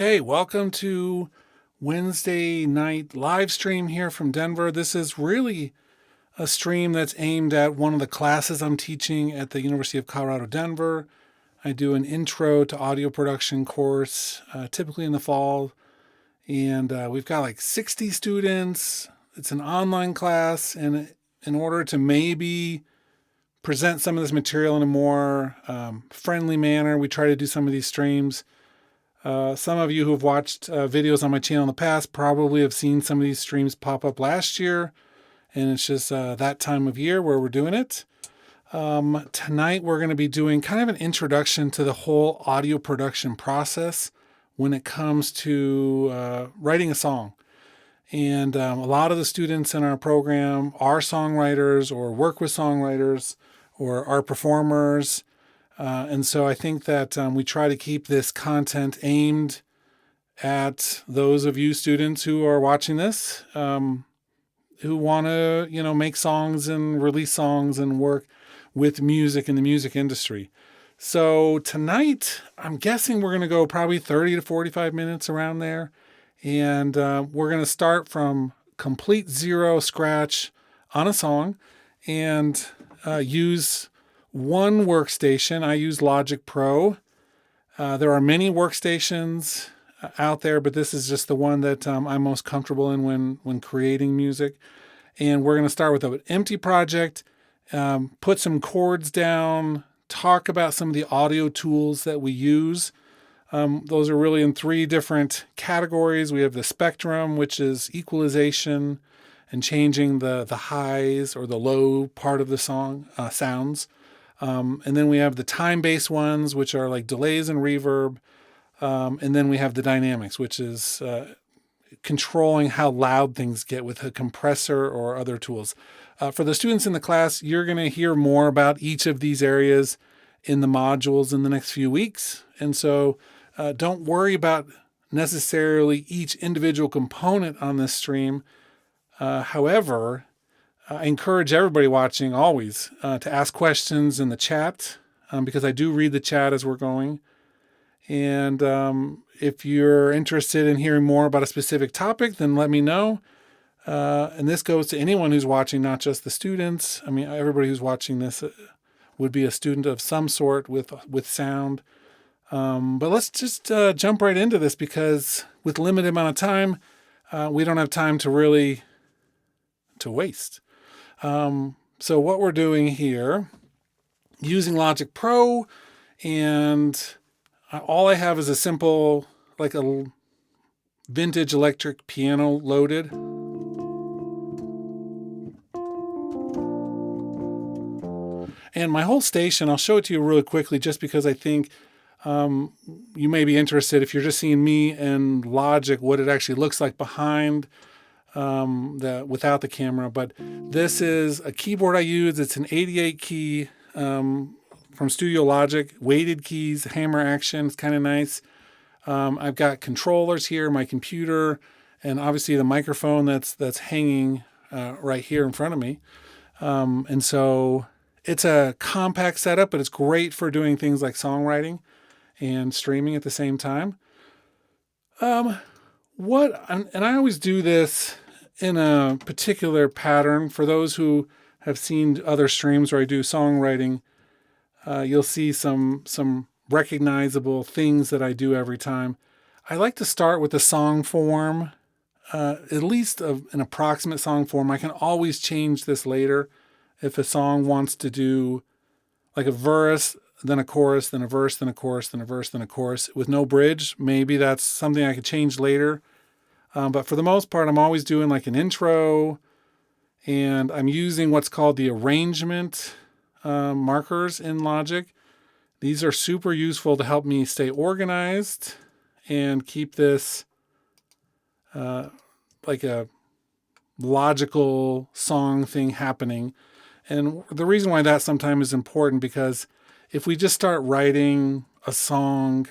Hey, welcome to Wednesday night live stream here from Denver. This is really a stream that's aimed at one of the classes I'm teaching at the University of Colorado, Denver. I do an intro to audio production course, typically in the fall, and we've got like 60 students. It's an online class, and in order to maybe present some of this material in a more friendly manner, we try to do some of these streams. Some of you who have watched videos on my channel in the past probably have seen some of these streams pop up last year, and it's just that time of year where we're doing it. Tonight we're going to be doing kind of an introduction to the whole audio production process when it comes to writing a song. And a lot of the students in our program are songwriters or work with songwriters or are performers. And so I think that we try to keep this content aimed at those of you students who are watching this, who want to, make songs and release songs and work with music in the music industry. So tonight, I'm guessing we're going to go probably 30 to 45 minutes around there. And we're going to start from complete zero scratch on a song and use one workstation. I use Logic Pro. There are many workstations out there, but this is just the one that I'm most comfortable in when creating music. And we're going to start with an empty project, put some chords down, talk about some of the audio tools that we use. Those are really in three different categories. We have the spectrum, which is equalization and changing the highs or the low part of the song sounds. And then we have the time-based ones, which are like delays and reverb. And then we have the dynamics, which is controlling how loud things get with a compressor or other tools. For the students in the class, you're going to hear more about each of these areas in the modules in the next few weeks. And so don't worry about necessarily each individual component on this stream. However, I encourage everybody watching always to ask questions in the chat because I do read the chat as we're going. And if you're interested in hearing more about a specific topic, then let me know. And this goes to anyone who's watching, not just the students. I mean, everybody who's watching this would be a student of some sort with sound. But let's just jump right into this because with limited amount of time, we don't have time to really to waste. So what we're doing here, using Logic Pro, and all I have is a simple, like a vintage electric piano loaded. And my whole station, I'll show it to you really quickly just because I think you may be interested if you're just seeing me and Logic, what it actually looks like behind without the camera. But this is a keyboard I use. It's an 88 key from Studio Logic, weighted keys, hammer action. It's kind of nice. I've got controllers here, my computer, and obviously the microphone that's hanging right here in front of me. And so it's a compact setup, but it's great for doing things like songwriting and streaming at the same time. And I always do this in a particular pattern. For those who have seen other streams where I do songwriting, you'll see some recognizable things that I do every time. I like to start with the song form, at least an approximate song form. I can always change this later if a song wants to do like a verse, then a chorus, then a verse, then a chorus, then a verse, then a chorus with no bridge. Maybe that's something I could change later. But for the most part, I'm always doing like an intro, and I'm using what's called the arrangement markers in Logic. These are super useful to help me stay organized and keep this like a logical song thing happening. And the reason why that sometimes is important because if we just start writing a song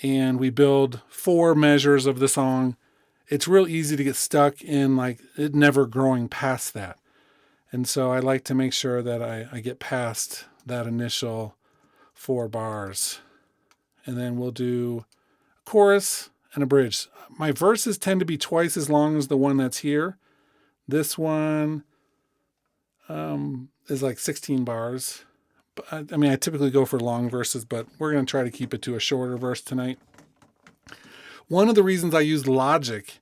and we build 4 measures of the song, it's real easy to get stuck in like it never growing past that. And so I like to make sure that I get past that initial 4 bars. And then we'll do a chorus and a bridge. My verses tend to be twice as long as the one that's here. This one is like 16 bars. But, I mean, I typically go for long verses, but we're going to try to keep it to a shorter verse tonight. One of the reasons I use logic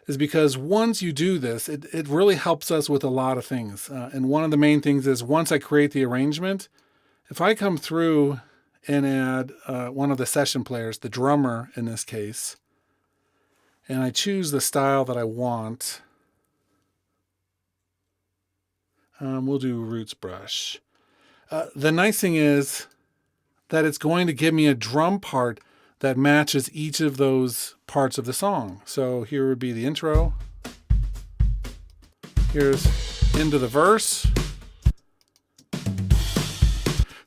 is because once you do this, it really helps us with a lot of things. And one of the main things is once I create the arrangement, if I come through and add one of the session players, the drummer in this case, and I choose the style that I want, we'll do roots brush. The nice thing is that it's going to give me a drum part that matches each of those parts of the song. So here would be the intro. Here's into the verse.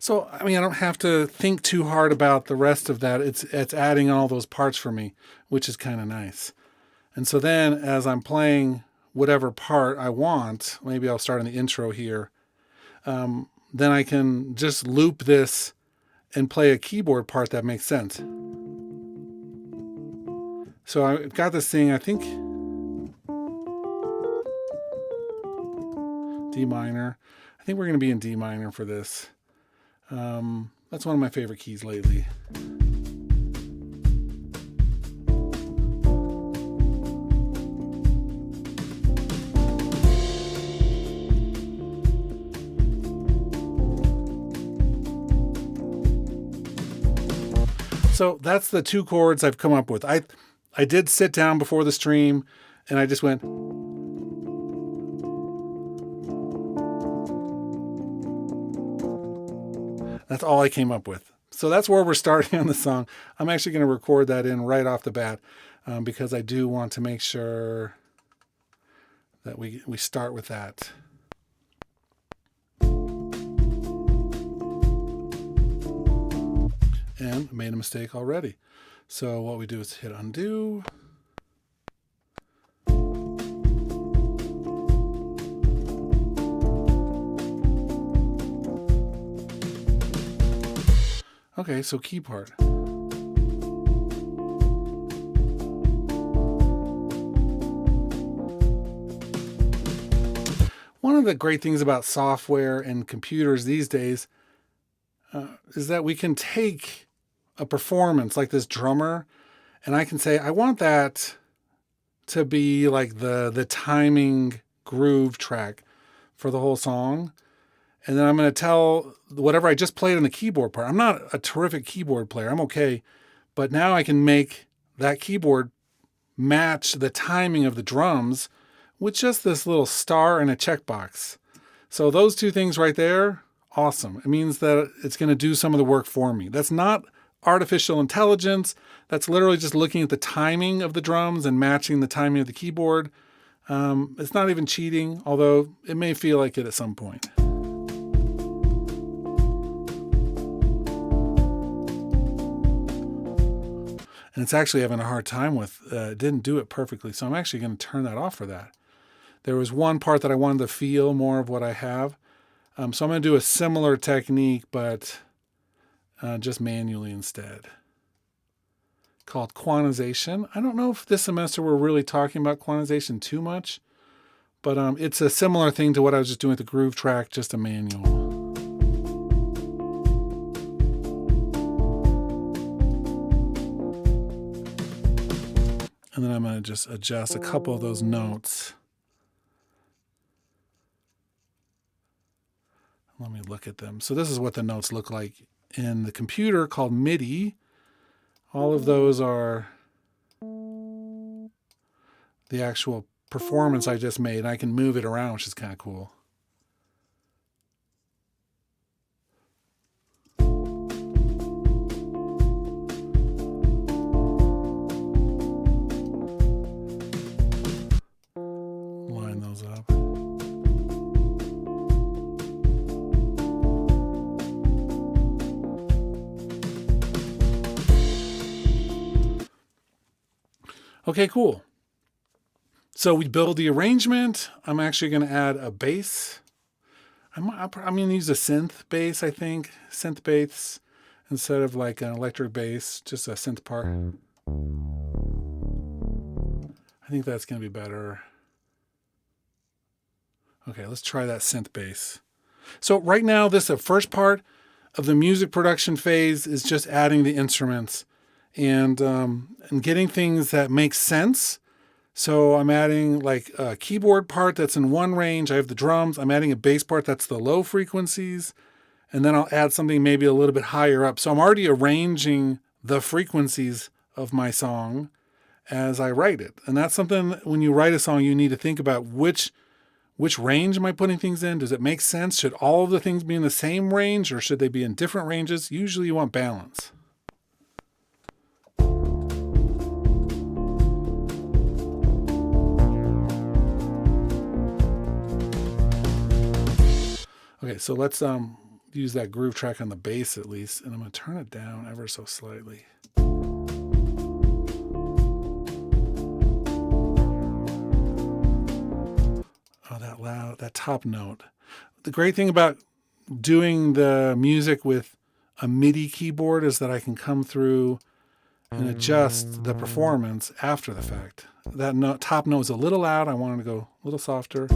So, I mean, I don't have to think too hard about the rest of that. It's adding all those parts for me, which is kind of nice. And so then as I'm playing whatever part I want, maybe I'll start in the intro here, then I can just loop this and play a keyboard part that makes sense. So I've got this thing, I think, D minor. I think we're going to be in D minor for this. That's one of my favorite keys lately. So that's the two chords I've come up with. I did sit down before the stream and I just went. That's all I came up with. So that's where we're starting on the song. I'm actually going to record that in right off the bat because I do want to make sure that we start with that. And I made a mistake already. So what we do is hit undo. Okay, so key part. One of the great things about software and computers these days is that we can take a performance like this drummer and I can say, I want that to be like the timing groove track for the whole song. And then I'm going to tell whatever I just played on the keyboard part. I'm not a terrific keyboard player. I'm okay. But now I can make that keyboard match the timing of the drums with just this little star and a checkbox. So those two things right there, awesome. It means that it's going to do some of the work for me. That's not artificial intelligence. That's literally just looking at the timing of the drums and matching the timing of the keyboard. It's not even cheating, although it may feel like it at some point. And it's actually having a hard time with, it didn't do it perfectly. So I'm actually going to turn that off for that. There was one part that I wanted to feel more of what I have. So I'm going to do a similar technique, but just manually instead. Called quantization. I don't know if this semester we're really talking about quantization too much, but it's a similar thing to what I was just doing with the groove track, just a manual. And then I'm going to just adjust a couple of those notes. Let me look at them. So this is what the notes look like in the computer called MIDI. All of those are the actual performance I just made. I can move it around, which is kind of cool. Line those up. Okay, cool. So we build the arrangement. I'm actually going to add a bass. I'm going to use a synth bass, I think. Synth bass instead of like an electric bass, just a synth part. I think that's going to be better. Okay, let's try that synth bass. So right now, the first part of the music production phase is just adding the instruments and getting things that make sense. So I'm adding like a keyboard part that's in one range. I have the drums. I'm adding a bass part that's the low frequencies. And then I'll add something maybe a little bit higher up. So I'm already arranging the frequencies of my song as I write it. And that's something when you write a song, you need to think about which range am I putting things in? Does it make sense? Should all of the things be in the same range or should they be in different ranges? Usually you want balance. Okay, so let's use that groove track on the bass at least, and I'm going to turn it down ever so slightly. Oh, that top note. The great thing about doing the music with a MIDI keyboard is that I can come through and adjust the performance after the fact. That top note is a little loud. I want it to go a little softer.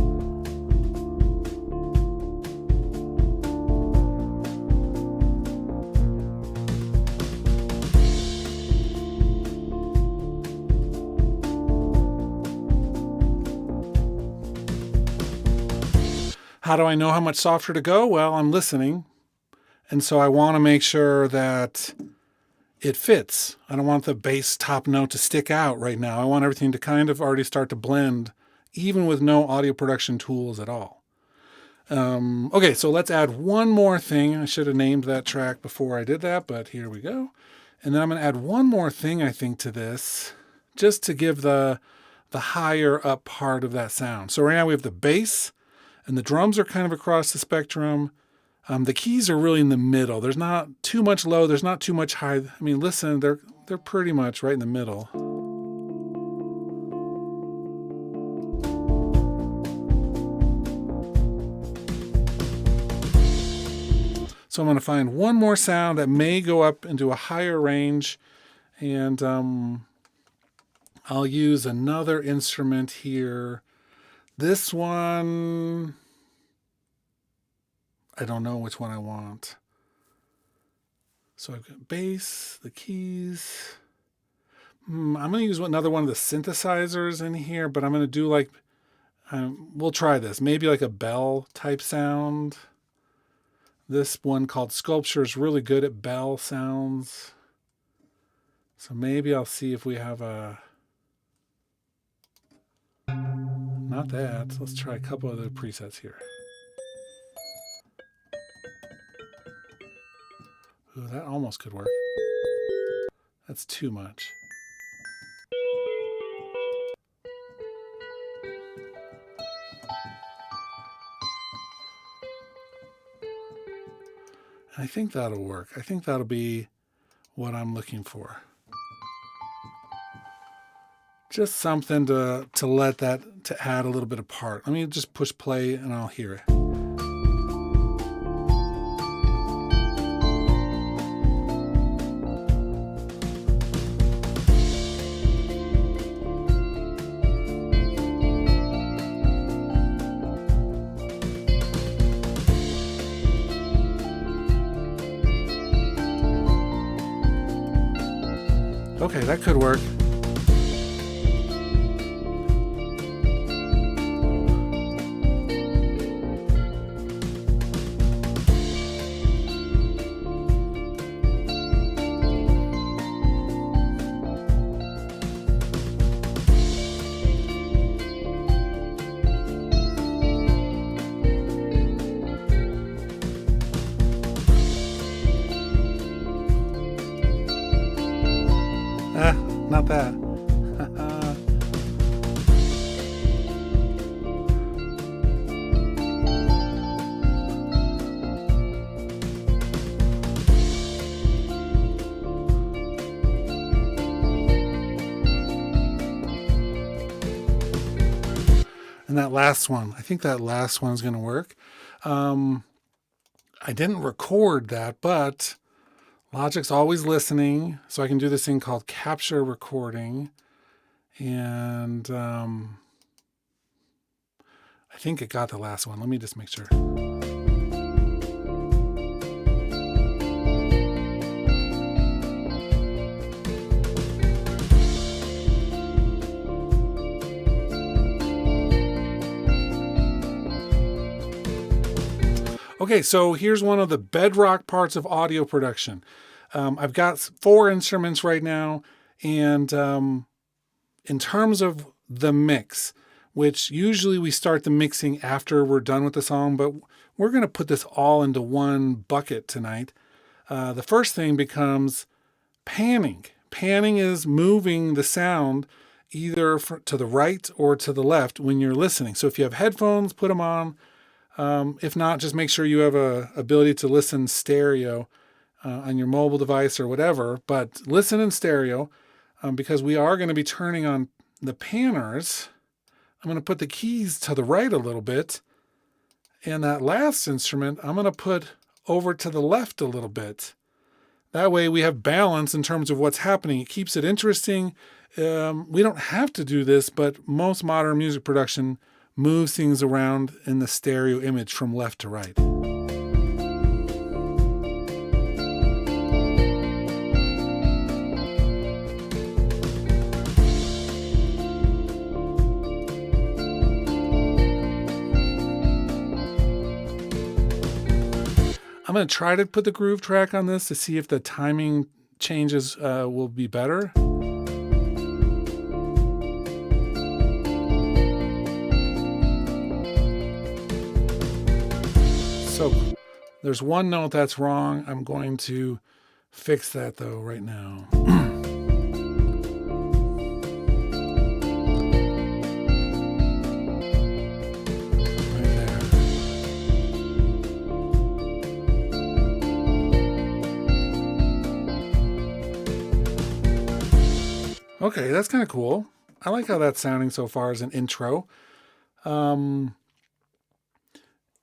How do I know how much softer to go? Well, I'm listening. And so I want to make sure that it fits. I don't want the bass top note to stick out right now. I want everything to kind of already start to blend, even with no audio production tools at all. Okay, so let's add one more thing. I should have named that track before I did that, but here we go. And then I'm going to add one more thing, I think, to this, just to give the higher up part of that sound. So right now we have the bass, and the drums are kind of across the spectrum. The keys are really in the middle. There's not too much low. There's not too much high. I mean, listen, they're pretty much right in the middle. So I'm going to find one more sound that may go up into a higher range, and I'll use another instrument here. This one, I don't know which one I want. So I've got bass, the keys. I'm going to use another one of the synthesizers in here, but I'm going to do like, we'll try this. Maybe like a bell type sound. This one called Sculpture is really good at bell sounds. So maybe I'll see if we have a... Not that. Let's try a couple other presets here. Ooh, that almost could work. That's too much. I think that'll work. I think that'll be what I'm looking for. Just something to add a little bit of part. Let me just push play and I'll hear it. Okay, that could work. Not that. And that last one, I think that last one is going to work. I didn't record that, but Logic's always listening, so I can do this thing called capture recording. And I think it got the last one. Let me just make sure. Okay, so here's one of the bedrock parts of audio production. I've got 4 instruments right now, and in terms of the mix, which usually we start the mixing after we're done with the song, but we're going to put this all into one bucket tonight. The first thing becomes panning. Panning is moving the sound either to the right or to the left when you're listening. So if you have headphones, put them on. If not, just make sure you have a ability to listen stereo on your mobile device or whatever, but listen in stereo because we are going to be turning on the panners. I'm going to put the keys to the right a little bit, and that last instrument I'm going to put over to the left a little bit. That way we have balance in terms of what's happening. It keeps it interesting. We don't have to do this, but most modern music production moves things around in the stereo image from left to right. I'm going to try to put the groove track on this to see if the timing changes will be better. So there's one note that's wrong. I'm going to fix that though right now. Right there. Okay, that's kind of cool. I like how that's sounding so far as an intro.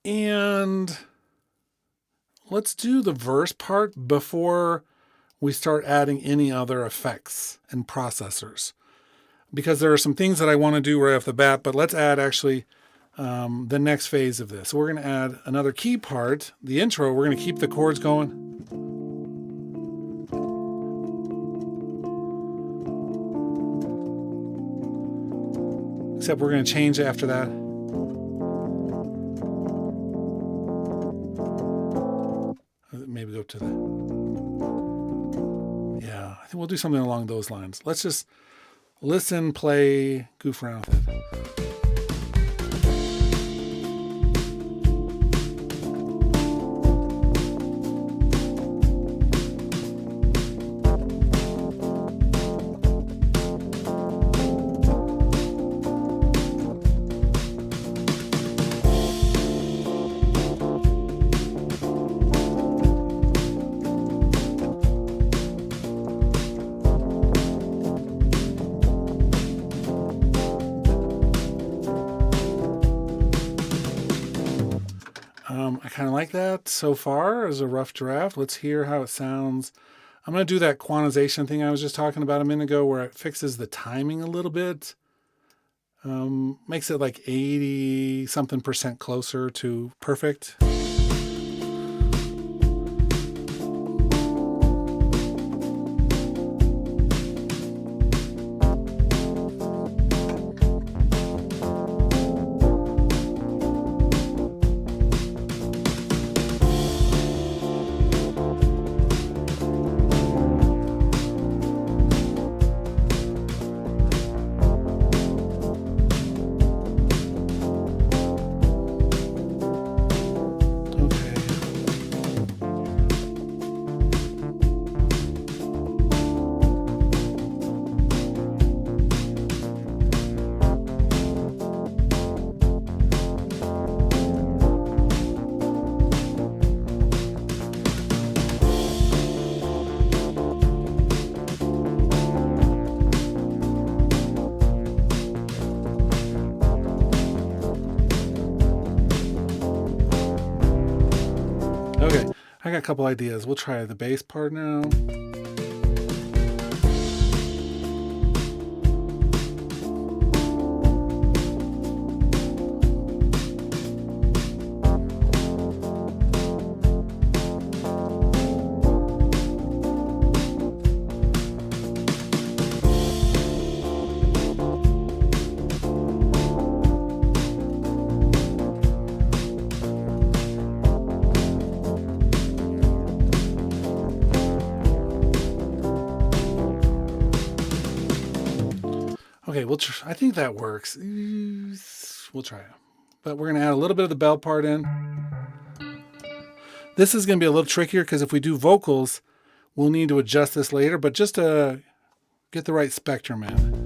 And let's do the verse part before we start adding any other effects and processors. Because there are some things that I want to do right off the bat, but let's add actually the next phase of this. So we're going to add another key part, the intro. We're going to keep the chords going. Except we're going to change it after that. Maybe go to the... Yeah, I think we'll do something along those lines. Let's just listen, play, goof around with it. I kind of like that so far as a rough draft. Let's hear how it sounds. I'm going to do that quantization thing I was just talking about a minute ago where it fixes the timing a little bit. Makes it like 80 something % closer to perfect. Okay, I got a couple ideas. We'll try the bass part now. Okay, I think that works. We'll try it. But we're going to add a little bit of the bell part in. This is going to be a little trickier because if we do vocals, we'll need to adjust this later, but just to get the right spectrum in.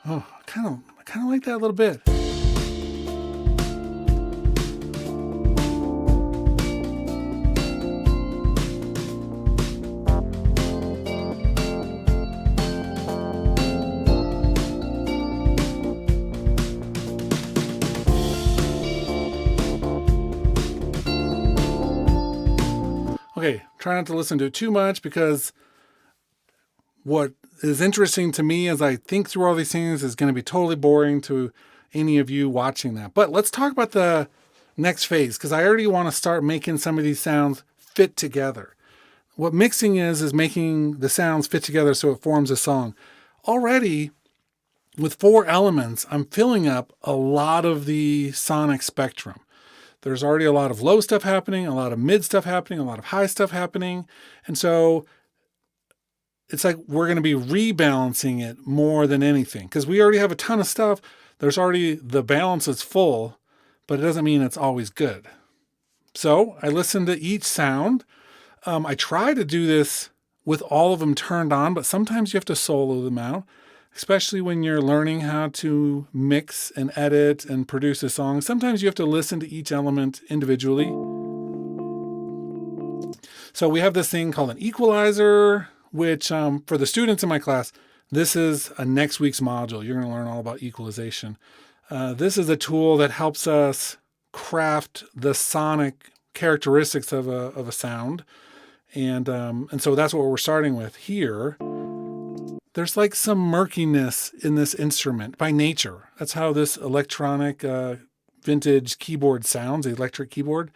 Oh, I kind of like that a little bit. Okay, try not to listen to it too much because what is interesting to me as I think through all these things is going to be totally boring to any of you watching that. But let's talk about the next phase because I already want to start making some of these sounds fit together. What mixing is making the sounds fit together so it forms a song. Already, with 4 elements, I'm filling up a lot of the sonic spectrum. There's already a lot of low stuff happening, a lot of mid stuff happening, a lot of high stuff happening. And so it's like we're going to be rebalancing it more than anything because we already have a ton of stuff. There's already the balance is full, but it doesn't mean it's always good. So I listen to each sound. I try to do this with all of them turned on, but sometimes you have to solo them out, especially when you're learning how to mix and edit and produce a song. Sometimes you have to listen to each element individually. So we have this thing called an equalizer, which for the students in my class, this is a next week's module. You're going to learn all about equalization. This is a tool that helps us craft the sonic characteristics of a sound. And so that's what we're starting with here. There's like some murkiness in this instrument by nature. That's how this electronic vintage keyboard sounds, the electric keyboard.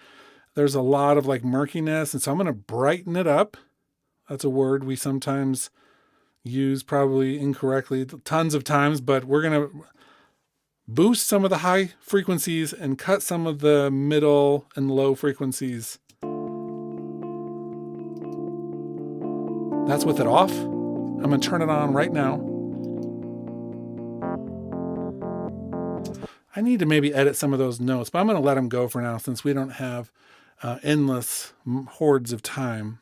There's a lot of like murkiness. And so I'm going to brighten it up. That's a word we sometimes use probably incorrectly tons of times, but we're going to boost some of the high frequencies and cut some of the middle and low frequencies. That's with it off. I'm going to turn it on right now. I need to maybe edit some of those notes, but I'm going to let them go for now since we don't have endless hordes of time.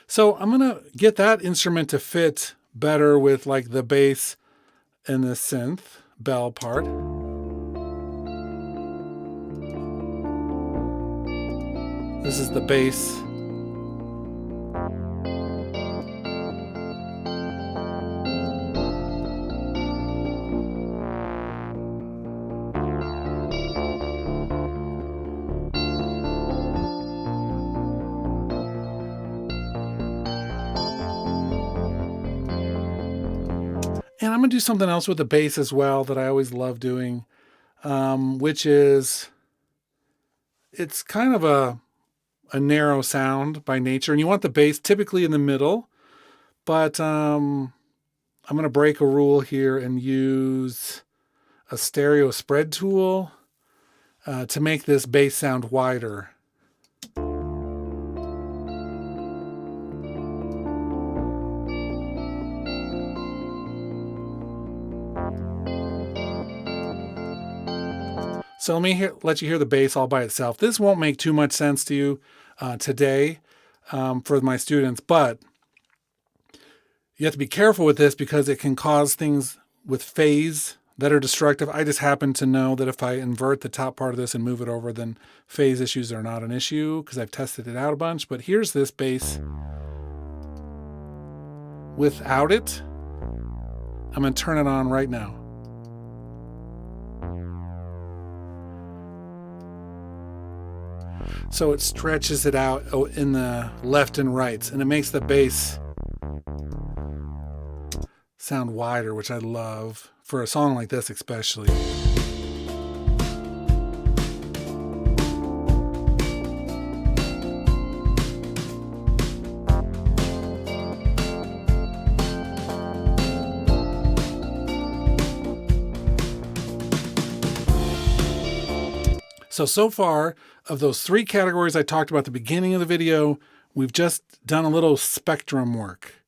So I'm going to get that instrument to fit better with like the bass and the synth bell part. This is the bass. And I'm going to do something else with the bass as well that I always love doing, which is it's kind of a narrow sound by nature. And you want the bass typically in the middle. But I'm going to break a rule here and use a stereo spread tool to make this bass sound wider. So let me let you hear the bass all by itself. This won't make too much sense to you today for my students, but you have to be careful with this because it can cause things with phase that are destructive. I just happen to know that if I invert the top part of this and move it over, then phase issues are not an issue because I've tested it out a bunch. But here's this bass without it. I'm going to turn it on right now. So it stretches it out in the left and right, and it makes the bass sound wider, which I love for a song like this especially. So far, of those 3 categories I talked about at the beginning of the video, we've just done a little spectrum work.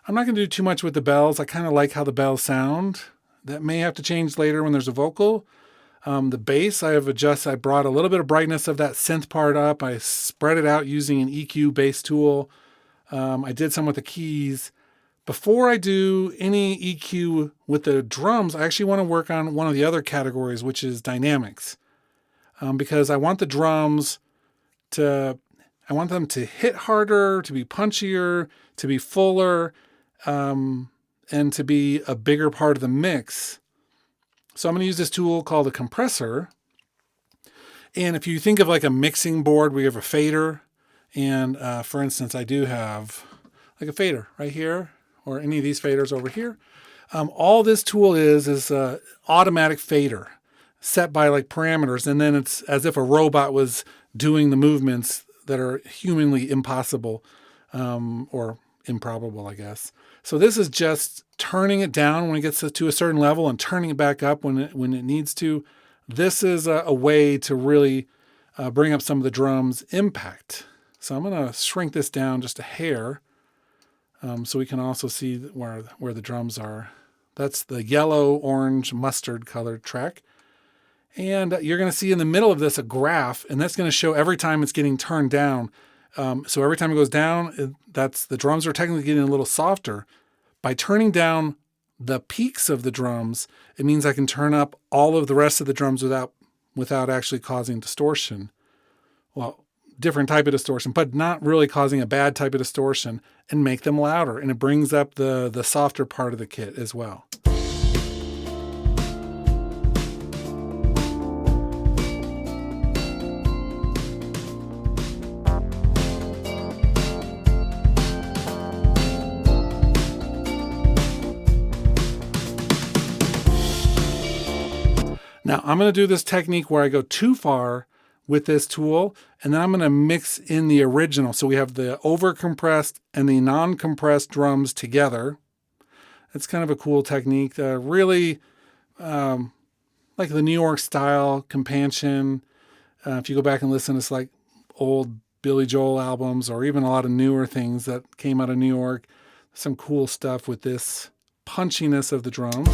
I'm not going to do too much with the bells. I kind of like how the bells sound. That may have to change later when there's a vocal. The bass, I brought a little bit of brightness of that synth part up. I spread it out using an EQ bass tool. I did some with the keys. Before I do any EQ with the drums, I actually want to work on one of the other categories, which is dynamics. Because I want the drums I want them to hit harder, to be punchier, to be fuller, and to be a bigger part of the mix. So I'm going to use this tool called a compressor. And if you think of like a mixing board, we have a fader. And for instance, I do have like a fader right here, or any of these faders over here. All this tool is an automatic fader, set by like parameters, and then it's as if a robot was doing the movements that are humanly impossible, or improbable, I guess. So this is just turning it down when it gets to a certain level and turning it back up when it needs to. This is a way to really bring up some of the drum's impact. So I'm going to shrink this down just a hair, so we can also see where the drums are. That's the yellow, orange, mustard colored track. And you're going to see in the middle of this a graph, and that's going to show every time it's getting turned down. So every time it goes down, the drums are technically getting a little softer. By turning down the peaks of the drums, it means I can turn up all of the rest of the drums without actually causing distortion. Well, different type of distortion, but not really causing a bad type of distortion, and make them louder. And it brings up the softer part of the kit as well. Now, I'm going to do this technique where I go too far with this tool, and then I'm going to mix in the original. So we have the over-compressed and the non-compressed drums together. It's kind of a cool technique. Really like the New York style compansion. If you go back and listen, it's like old Billy Joel albums, or even a lot of newer things that came out of New York. Some cool stuff with this punchiness of the drums.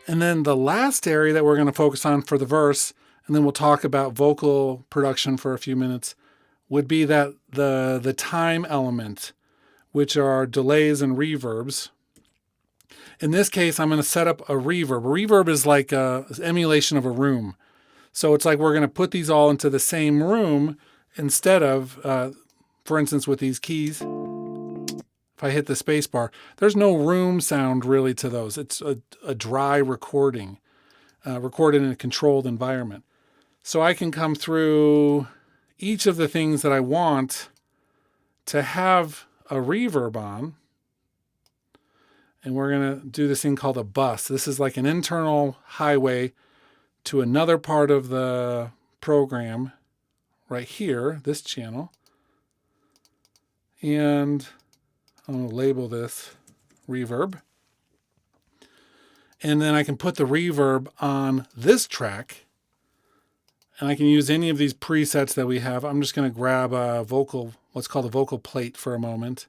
And then the last area that we're going to focus on for the verse, and then we'll talk about vocal production for a few minutes, would be that the time element, which are delays and reverbs. In this case, I'm going to set up a reverb. A reverb is like an emulation of a room. So it's like we're going to put these all into the same room instead of, for instance, with these keys. If I hit the space bar, there's no room sound really to those. It's a dry recording, recorded in a controlled environment. So I can come through each of the things that I want to have a reverb on. And we're going to do this thing called a bus. This is like an internal highway to another part of the program right here, this channel. And I'm going to label this reverb. And then I can put the reverb on this track. And I can use any of these presets that we have. I'm just going to grab a what's called a vocal plate for a moment.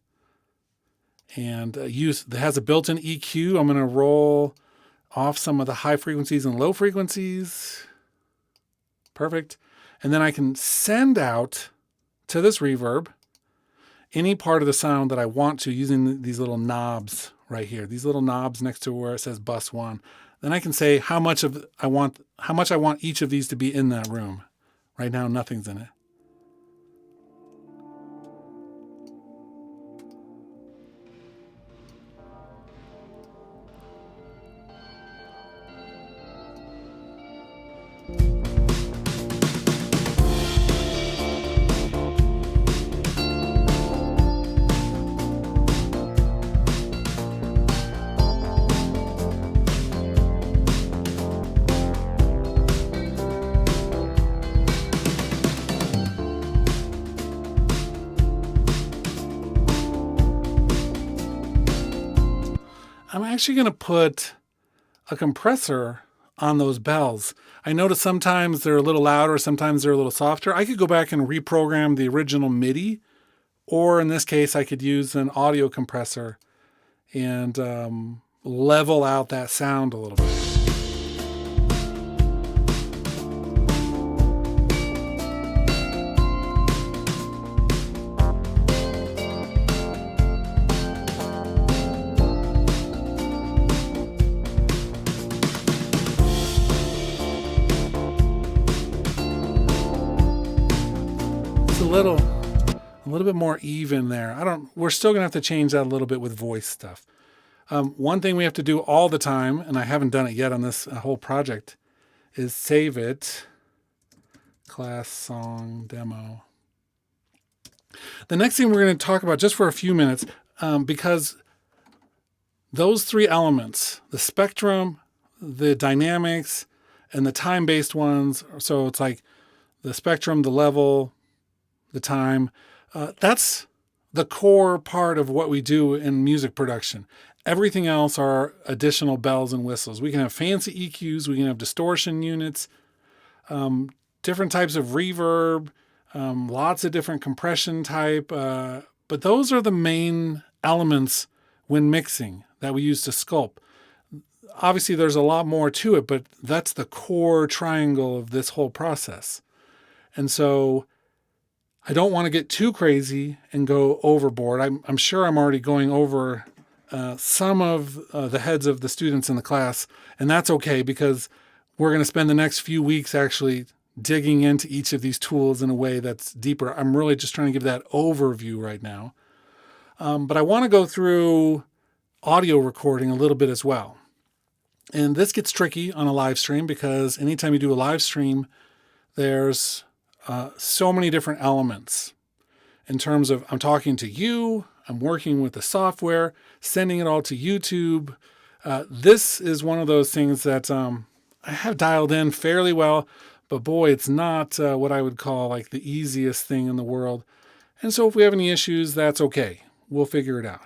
And it has a built-in EQ. I'm going to roll off some of the high frequencies and low frequencies. Perfect. And then I can send out to this reverb. any part of the sound that I want to using these little knobs right here, these little knobs next to where it says bus 1. Then I can say how much I want each of these to be in that room. Right now, nothing's in it. I'm actually going to put a compressor on those bells. I notice sometimes they're a little louder, sometimes they're a little softer. I could go back and reprogram the original MIDI, or in this case, I could use an audio compressor and level out that sound a little bit. A little bit more even there. We're still gonna have to change that a little bit with voice stuff. One thing we have to do all the time, and I haven't done it yet on this whole project, is save it. Class song demo. The next thing we're going to talk about just for a few minutes, because those 3 elements, the spectrum, the dynamics, and the time-based ones, so it's like the spectrum, the level, the time, that's the core part of what we do in music production. Everything else are additional bells and whistles. We can have fancy EQs, we can have distortion units, different types of reverb, lots of different compression type, but those are the main elements when mixing that we use to sculpt. Obviously, there's a lot more to it, but that's the core triangle of this whole process. And so I don't want to get too crazy and go overboard. I'm sure I'm already going over some of the heads of the students in the class, and that's okay because we're going to spend the next few weeks actually digging into each of these tools in a way that's deeper. I'm really just trying to give that overview right now. But I want to go through audio recording a little bit as well. And this gets tricky on a live stream because anytime you do a live stream, there's so many different elements in terms of I'm talking to you, I'm working with the software, sending it all to YouTube. This is one of those things that I have dialed in fairly well, but boy, it's not what I would call like the easiest thing in the world. And so if we have any issues, that's okay. We'll figure it out.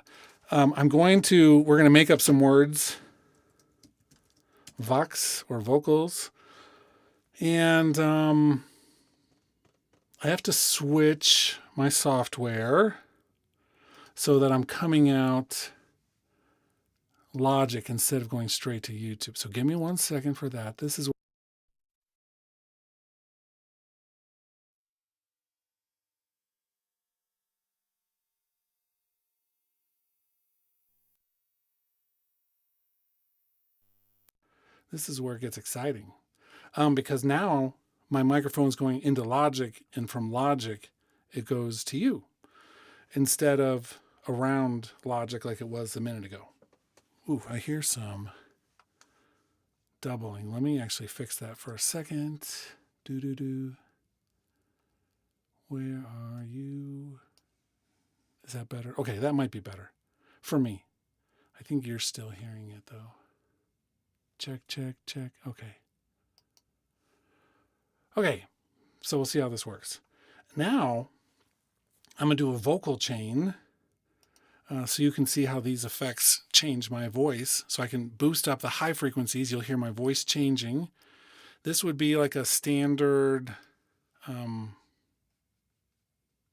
We're going to make up some words, vox or vocals, and I have to switch my software so that I'm coming out Logic instead of going straight to YouTube. So give me 1 second for that. This is where it gets exciting because now my microphone's going into Logic, and from Logic, it goes to you instead of around Logic like it was a minute ago. Ooh, I hear some doubling. Let me actually fix that for a second. Where are you? Is that better? Okay, that might be better for me. I think you're still hearing it though. Check, check, check. Okay, so we'll see how this works. Now, I'm going to do a vocal chain so you can see how these effects change my voice. So I can boost up the high frequencies. You'll hear my voice changing. This would be like a standard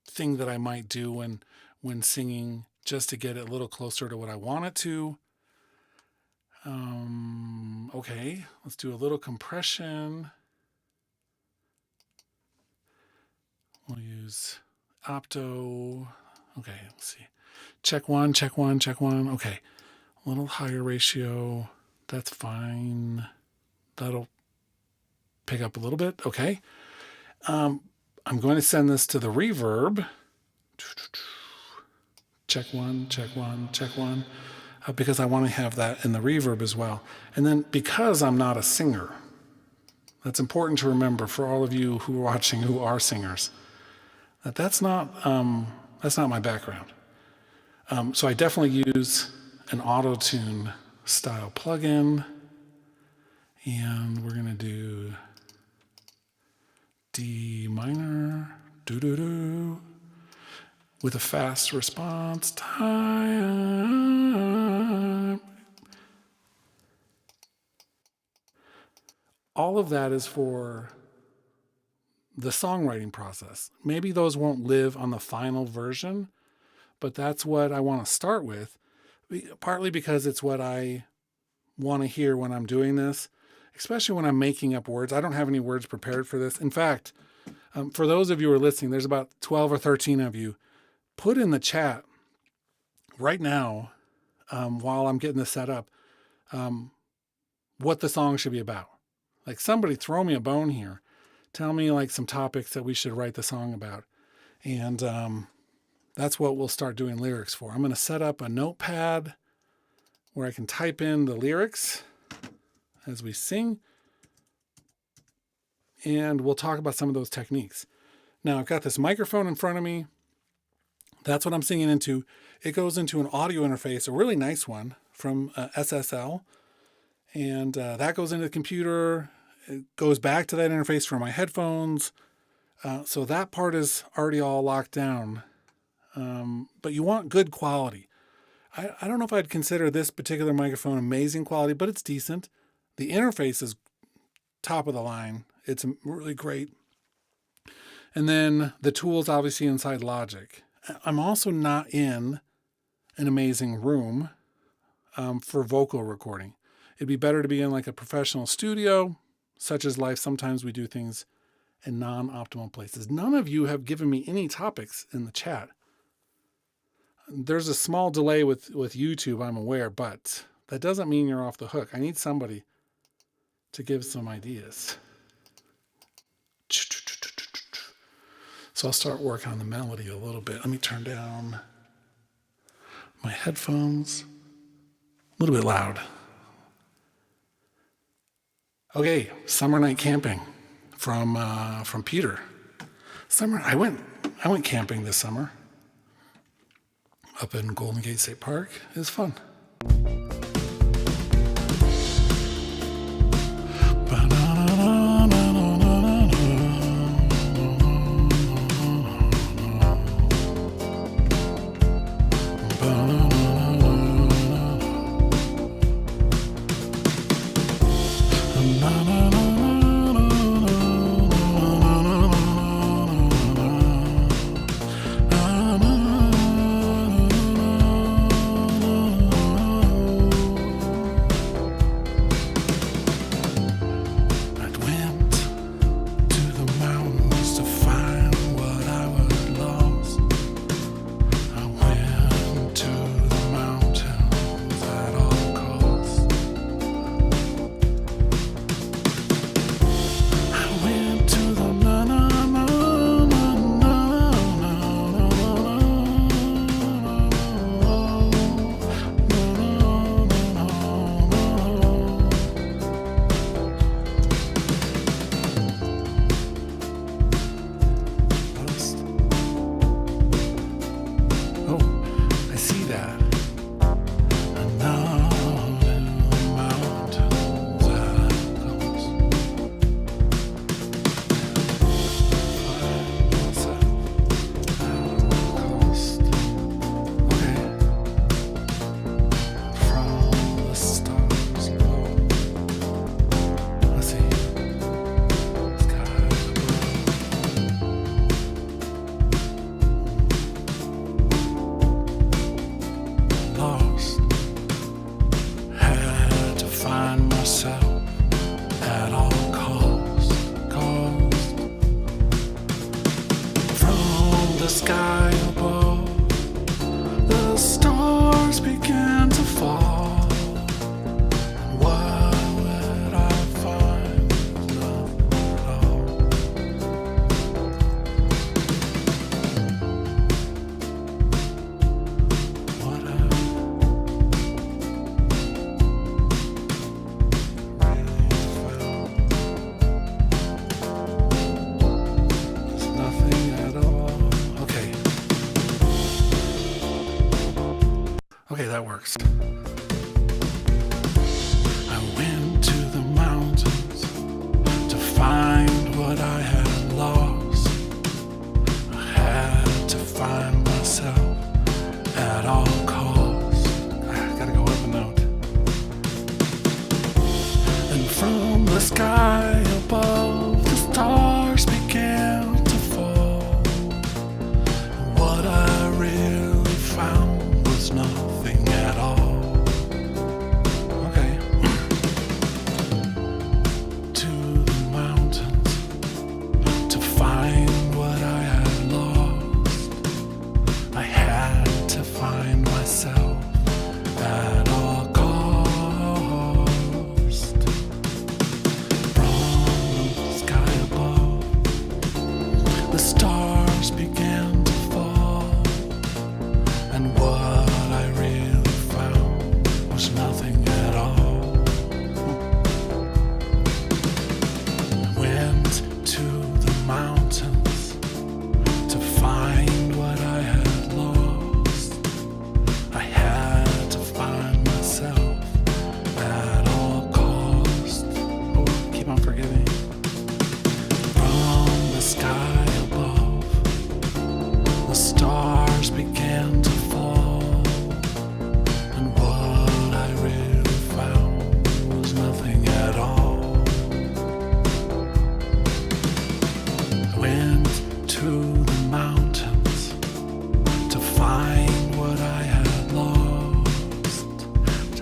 thing that I might do when singing just to get it a little closer to what I want it to. Okay, let's do a little compression. We'll use opto. Okay, let's see. Check one, check one, check one. Okay, a little higher ratio. That's fine. That'll pick up a little bit. Okay. I'm going to send this to the reverb. Check one, check one, check one. Because I want to have that in the reverb as well. And then because I'm not a singer, that's important to remember for all of you who are watching who are singers, that's not my background. So I definitely use an auto-tune style plugin. And we're going to do D minor, doo-doo-doo, with a fast response time. All of that is for the songwriting process. Maybe those won't live on the final version, but that's what I want to start with, partly because it's what I want to hear when I'm doing this, especially when I'm making up words. I don't have any words prepared for this. In fact, for those of you who are listening, there's about 12 or 13 of you. Put in the chat right now, while I'm getting this set up, what the song should be about. Like, somebody throw me a bone here. Tell me like some topics that we should write the song about. And that's what we'll start doing lyrics for. I'm going to set up a notepad where I can type in the lyrics as we sing. And we'll talk about some of those techniques. Now, I've got this microphone in front of me. That's what I'm singing into. It goes into an audio interface, a really nice one from SSL. And that goes into the computer. It goes back to that interface for my headphones. So that part is already all locked down. But you want good quality. I don't know if I'd consider this particular microphone amazing quality, but it's decent. The interface is top of the line. It's really great. And then the tools obviously inside Logic. I'm also not in an amazing room for vocal recording. It'd be better to be in like a professional studio, such as life. Sometimes we do things in non-optimal places. None of you have given me any topics in the chat. There's a small delay with YouTube, I'm aware, but that doesn't mean you're off the hook. I need somebody to give some ideas. So I'll start working on the melody a little bit. Let me turn down my headphones. A little bit loud. Okay, summer night camping from Peter. I went camping this summer up in Golden Gate State Park. It was fun. works. I went to the mountains to find what I had lost. I had to find myself at all costs. I gotta go up a note. And from the sky above, the stars began to fall. What I really found was nothing at all. Okay. To the mountains to find what I had lost. I had to find myself at all cost. From the sky above, the stars began to fall, and what I really found was nothing at all. Went to the mountains to find what I had lost. I had to find myself at all cost. Oh, keep on forgetting. From the sky above, the stars began to fall, and what I really found was nothing at all. I went to the mountains to find what I had lost.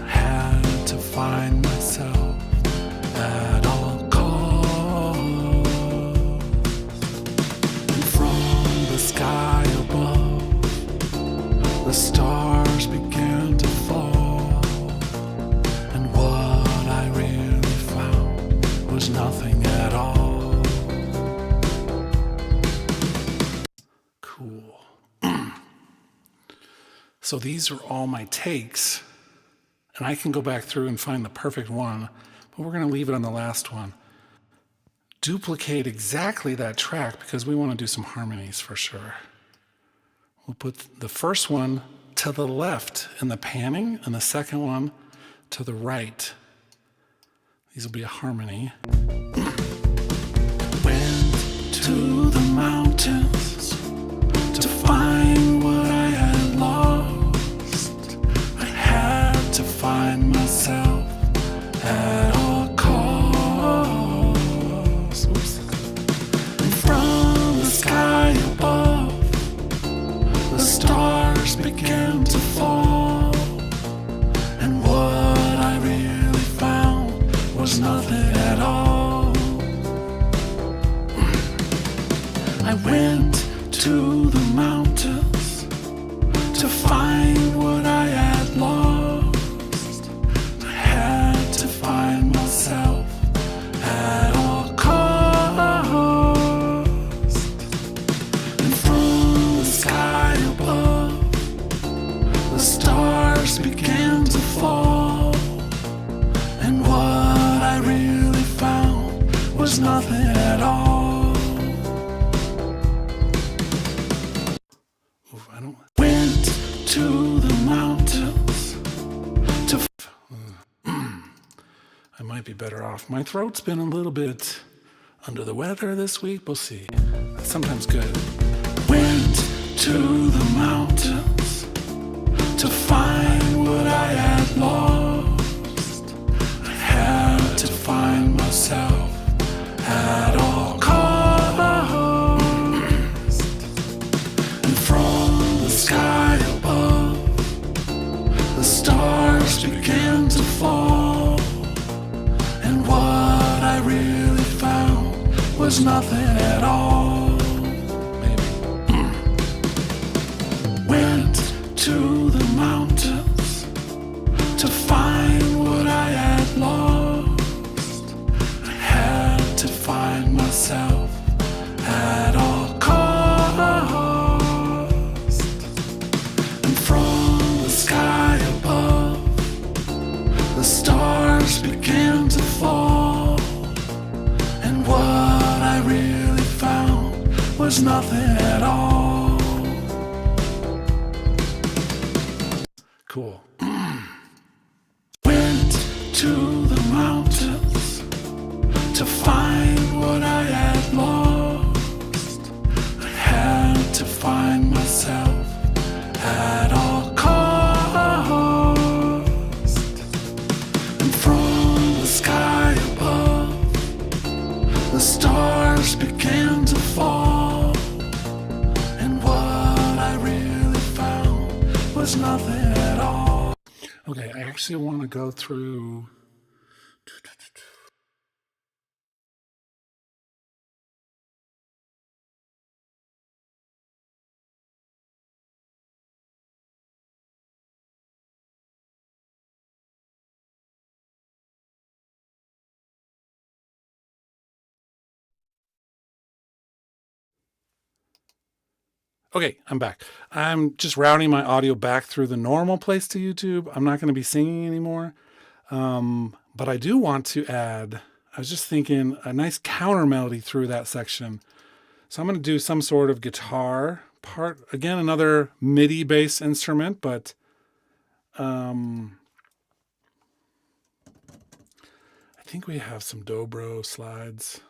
I had to find myself at all costs. And from the sky above, the stars began to fall, and what I really found was nothing at all. Cool. So these are all my takes, and I can go back through and find the perfect one, but we're going to leave it on the last one. Duplicate exactly that track because we want to do some harmonies for sure. We'll put the first one to the left in the panning and the second one to the right. These will be a harmony. Went to the mountains to find what I had lost. I had to find myself at all costs. Oops. And from the sky above, the stars began to fall, and what I really found was nothing at all. I went to the mountains to find what I had lost. I had to find myself at all costs. And from the sky above, the stars began to fall, and what I really found was nothing at all. Went to the mountains to I might be better off. My throat's been a little bit under the weather this week. We'll see. That's sometimes good. Went to the mountains to find what I had lost. I had to find myself at all costs. And from the sky above, the stars began to fall, and what I really found was nothing at all. Maybe. Went to the mountains to find what I had lost. I had to find myself at all costs. And from the sky above, the stars began to fall, and what I really found to the mountains to find what I had lost. I had to find myself at all cost. And from the sky above, the stars began to fall. And what I really found was nothing at all. Okay, I actually want to go through. Okay, I'm back. I'm just routing my audio back through the normal place to YouTube. I'm not going to be singing anymore. But I do want to add, I was just thinking, a nice counter melody through that section. So I'm going to do some sort of guitar part. Again, another MIDI based instrument, but I think we have some dobro slides.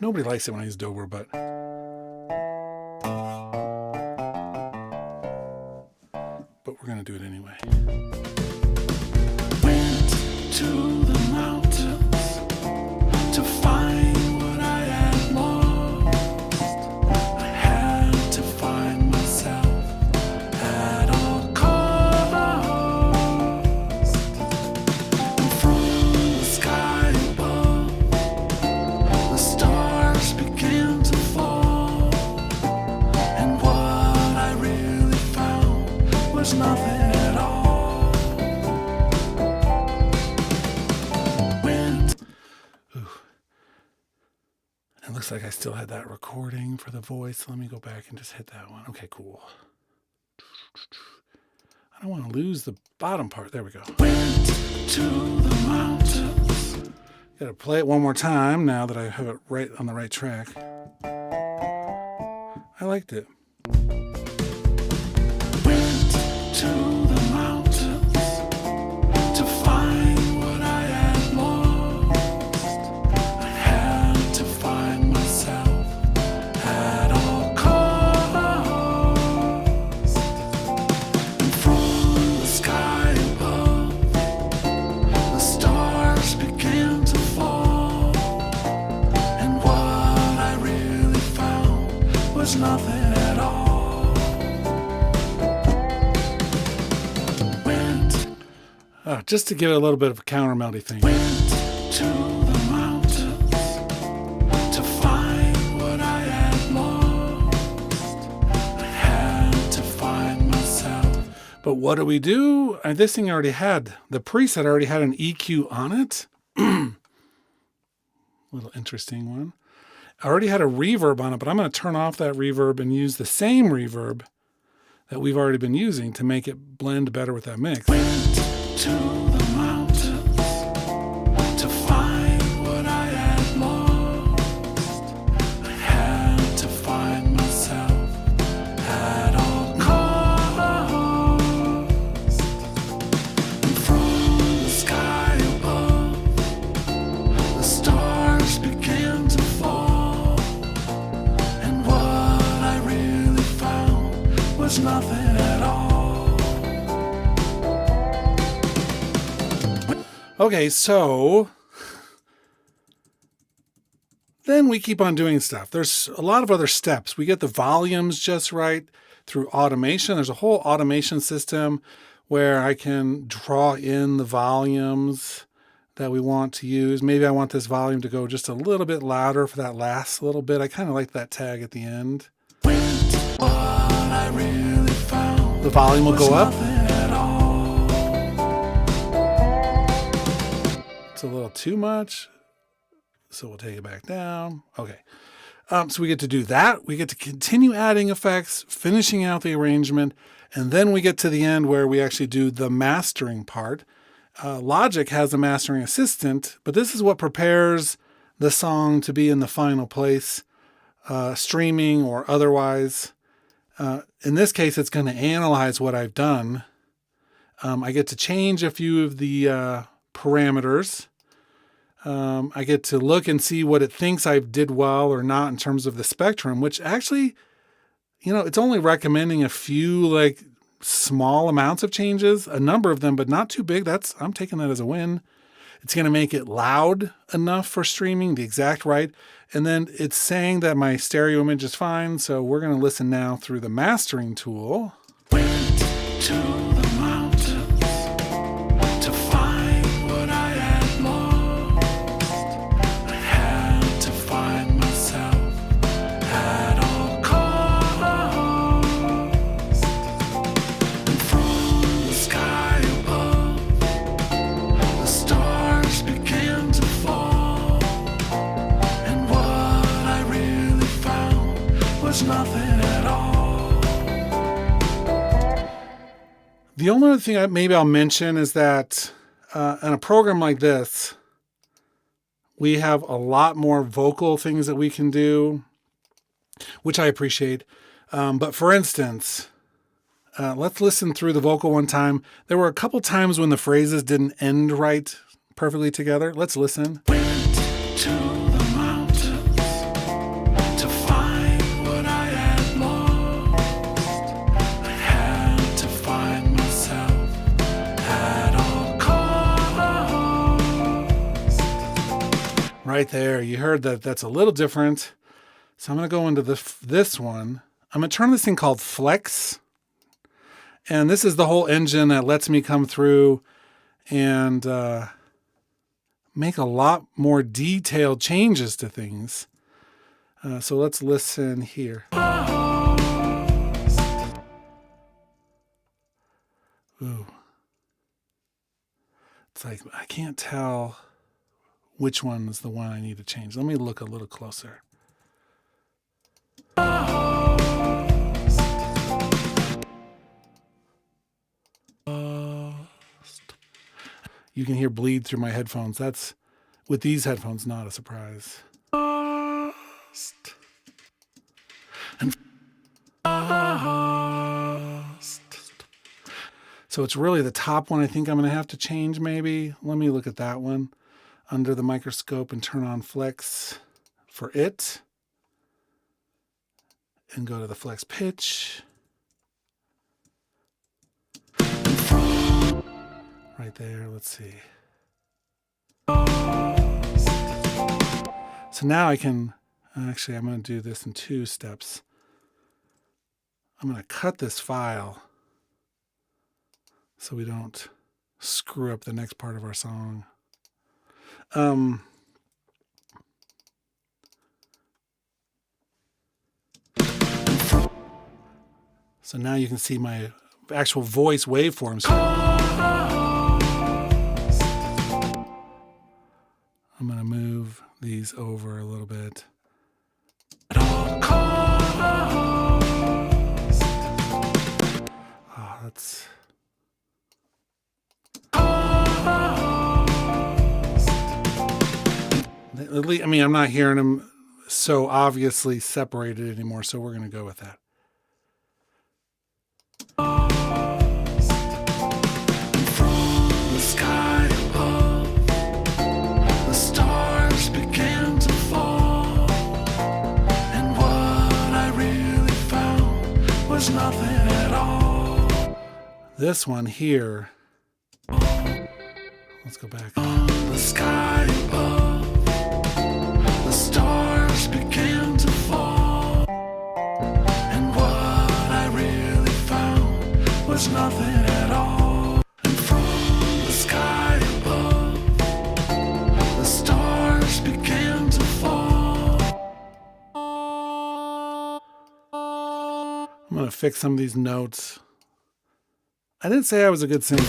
Nobody likes it when I use dobro, but we're going to do it anyway. Went to the mountains to find what I had lost. I had to find myself at all cost. And from the sky above, the stars began to fall. And what I really found was nothing at all. It looks like I still had that recording for the voice. Let me go back and just hit that one. Okay, cool. I don't want to lose the bottom part. There we go. Went to the mountains. Gotta play it one more time now that I have it right on the right track. I liked it. Went to the mountains to find what I had lost. I had to find myself at all cost. And from the sky above, the stars began to fall. And what I really found was nothing at all. Just to give it a little bit of a counter melody thing. Went to the mountains to find what I had lost. I had to find myself. But what do we do? This thing already had, the preset already had an EQ on it. Little interesting one. I already had a reverb on it, but I'm going to turn off that reverb and use the same reverb that we've already been using to make it blend better with that mix. Went to the mountains to find what I had lost. I had to find myself at all cost. And from the sky above, the stars began to fall. And what I really found was nothing at all. Okay, so then we keep on doing stuff. There's a lot of other steps. We get the volumes just right through automation. There's a whole automation system where I can draw in the volumes that we want to use. Maybe I want this volume to go just a little bit louder for that last little bit. I kind of like that tag at the end. The volume will go up. It's a little too much, so we'll take it back down. Okay. So we get to do that. We get to continue adding effects, finishing out the arrangement, and then we get to the end where we actually do the mastering part. Logic has a mastering assistant, but this is what prepares the song to be in the final place, streaming or otherwise. In this case, it's going to analyze what I've done I get to change a few of the parameters. I get to look and see what it thinks I did well or not in terms of the spectrum, which actually, it's only recommending a few like small amounts of changes, a number of them, but not too big. I'm taking that as a win. It's going to make it loud enough for streaming, the exact right. And then it's saying that my stereo image is fine. So we're going to listen now through the mastering tool. Went to the mountains to find what I had lost. I had to find myself at all costs. And from the sky above, the stars began to fall. And what I really found was nothing at all. The only other thing maybe I'll mention is that in a program like this, we have a lot more vocal things that we can do, which I appreciate. But for instance, let's listen through the vocal one time. There were a couple times when the phrases didn't end right perfectly together. Let's listen. Went to the mountains to find what I had lost. I had to find myself at all costs. Right there, you heard that that's a little different. So I'm going to go into this one. I'm going to turn this thing called Flex. And this is the whole engine that lets me come through and make a lot more detailed changes to things. So let's listen here. Ooh. It's like I can't tell which one is the one I need to change. Let me look a little closer. You can hear bleed through my headphones. That's, with these headphones, not a surprise. And so it's really the top one I think I'm going to have to change maybe. Let me look at that one under the microscope and turn on Flex for it. And go to the Flex pitch. Right there, let's see. So now I can, actually I'm going to do this in 2 steps. I'm going to cut this file so we don't screw up the next part of our song. So now you can see my actual voice waveforms. I'm going to move these over a little bit. Oh, that's... I mean, I'm not hearing them so obviously separated anymore, so we're going to go with that. Nothing at all. This one here, let's go back. The sky above, the stars began to fall, and what I really found was nothing at all. And from the sky above, the stars began to fall. I'm going to fix some of these notes. I didn't say I was a good singer.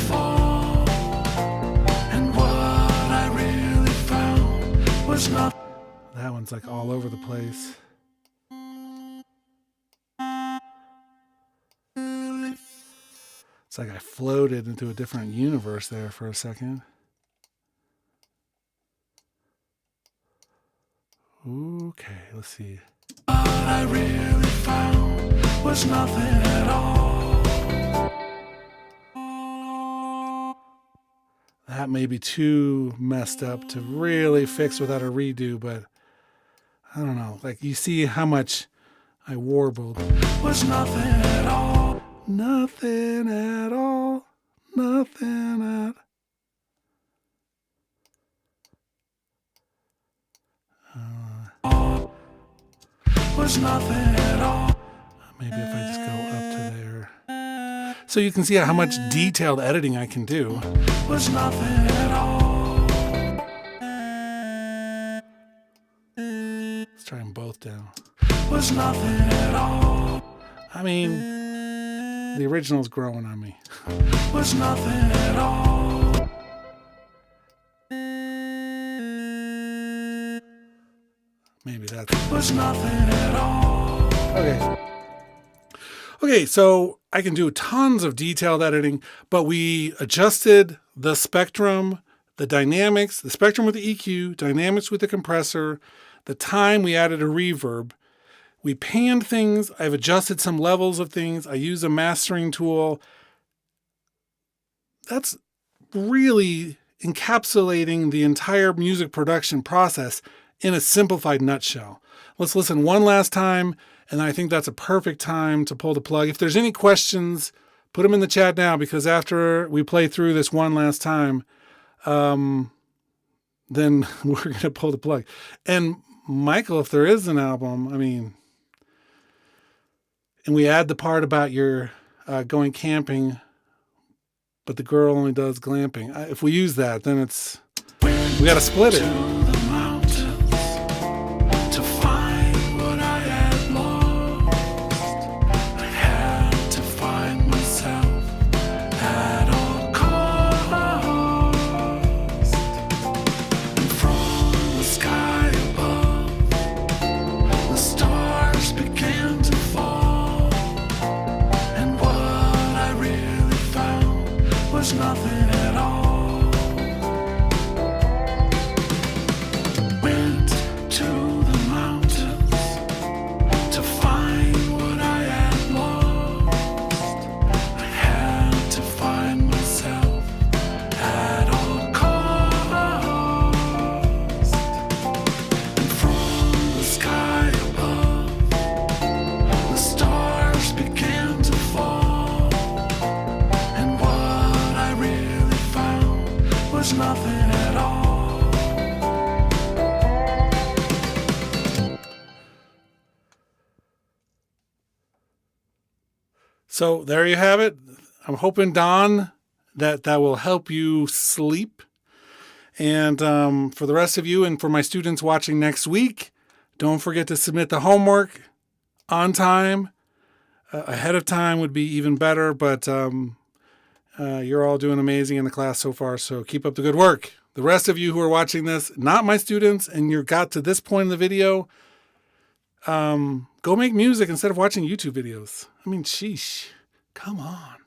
And what I really found was not. That one's like all over the place. It's like I floated into a different universe there for a second. Okay, let's see. What I really found was nothing at all. That may be too messed up to really fix without a redo, but I don't know. Like, you see how much I warbled. Was nothing at all. Nothing at all. Nothing at all. Was nothing at all. Maybe if I just go up to there. So you can see how much detailed editing I can do. Was nothing at all. Let's try them both down. Was nothing at all. I mean, the original's growing on me. Was nothing at all. Maybe that's... Was nothing at all. Okay, so I can do tons of detailed editing, but we adjusted the spectrum, the dynamics, the spectrum with the EQ, dynamics with the compressor, the time we added a reverb. We panned things. I've adjusted some levels of things. I use a mastering tool. That's really encapsulating the entire music production process in a simplified nutshell. Let's listen one last time, and I think that's a perfect time to pull the plug. If there's any questions, put them in the chat now, because after we play through this one last time, then we're going to pull the plug. And Michael, if there is an album, I mean, and we add the part about your going camping, but the girl only does glamping. If we use that, then it's, we got to split it. Nothing at all. Went to the mountains to find what I had lost. I had to find myself at all costs. And from the sky above, the stars began to fall. And what I really found was nothing at all. So there you have it. I'm hoping, Don, that will help you sleep. And for the rest of you and for my students watching next week, don't forget to submit the homework on time. Ahead of time would be even better, but you're all doing amazing in the class so far, so keep up the good work. The rest of you who are watching this, not my students, and you got to this point in the video, go make music instead of watching YouTube videos. I mean, sheesh, come on.